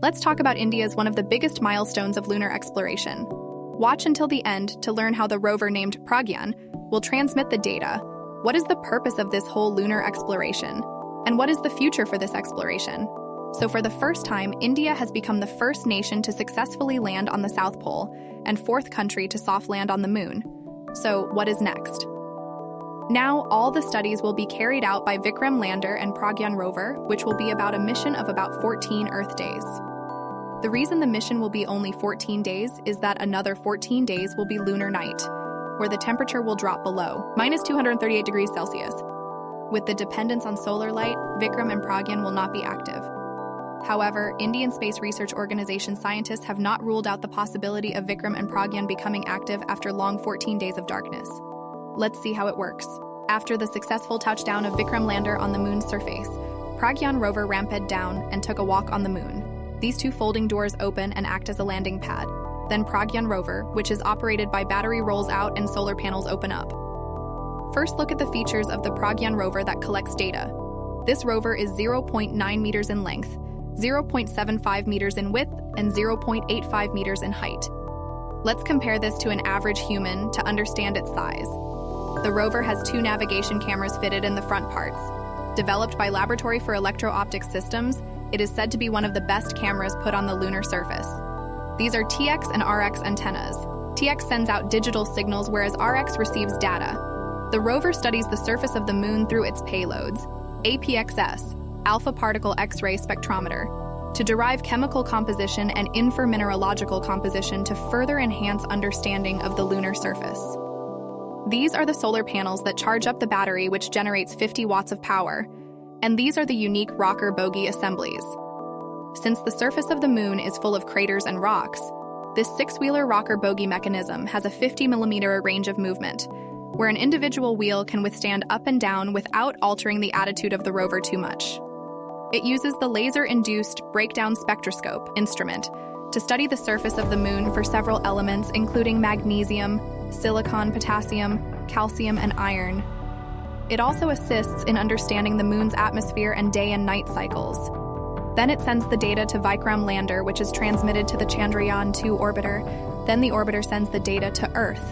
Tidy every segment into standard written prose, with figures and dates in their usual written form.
Let's talk about India's one of the biggest milestones of lunar exploration. Watch until the end to learn how the rover named Pragyan will transmit the data. What is the purpose of this whole lunar exploration? And what is the future for this exploration? So for the first time, India has become the first nation to successfully land on the South Pole and fourth country to soft land on the moon. So what is next? Now, all the studies will be carried out by Vikram Lander and Pragyan rover, which will be about a mission of about 14 Earth days. The reason the mission will be only 14 days is that another 14 days will be lunar night, where the temperature will drop below -238 degrees Celsius. With the dependence on solar light, Vikram and Pragyan will not be active. However, Indian Space Research Organization scientists have not ruled out the possibility of Vikram and Pragyan becoming active after long 14 days of darkness. Let's see how it works. After the successful touchdown of Vikram Lander on the moon's surface, Pragyan rover ramped down and took a walk on the moon. These two folding doors open and act as a landing pad. Then Pragyan rover, which is operated by battery, rolls out and solar panels open up. First, look at the features of the Pragyan rover that collects data. This rover is 0.9 meters in length, 0.75 meters in width, and 0.85 meters in height. Let's compare this to an average human to understand its size. The rover has 2 navigation cameras fitted in the front parts. Developed by Laboratory for Electro-Optic Systems, it is said to be one of the best cameras put on the lunar surface. These are TX and RX antennas. TX sends out digital signals, whereas RX receives data. The rover studies the surface of the moon through its payloads, APXS, alpha particle X-ray spectrometer, to derive chemical composition and infer mineralogical composition to further enhance understanding of the lunar surface. These are the solar panels that charge up the battery, which generates 50 watts of power, and these are the unique rocker bogie assemblies. Since the surface of the moon is full of craters and rocks, this 6-wheeler rocker bogie mechanism has a 50-millimeter range of movement, where an individual wheel can withstand up and down without altering the attitude of the rover too much. It uses the laser-induced breakdown spectroscope instrument to study the surface of the moon for several elements, including magnesium, silicon, potassium, calcium, and iron. It also assists in understanding the moon's atmosphere and day and night cycles. Then it sends the data to Vikram Lander, which is transmitted to the Chandrayaan 2 orbiter. Then the orbiter sends the data to Earth.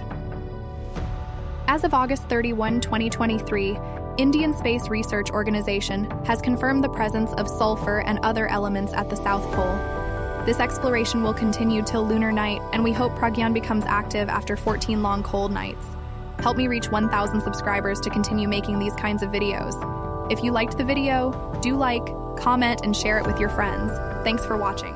As of August 31, 2023, Indian Space Research Organization has confirmed the presence of sulfur and other elements at the South Pole. This exploration will continue till lunar night, and we hope Pragyan becomes active after 14 long cold nights. Help me reach 1,000 subscribers to continue making these kinds of videos. If you liked the video, do like, comment, and share it with your friends. Thanks for watching.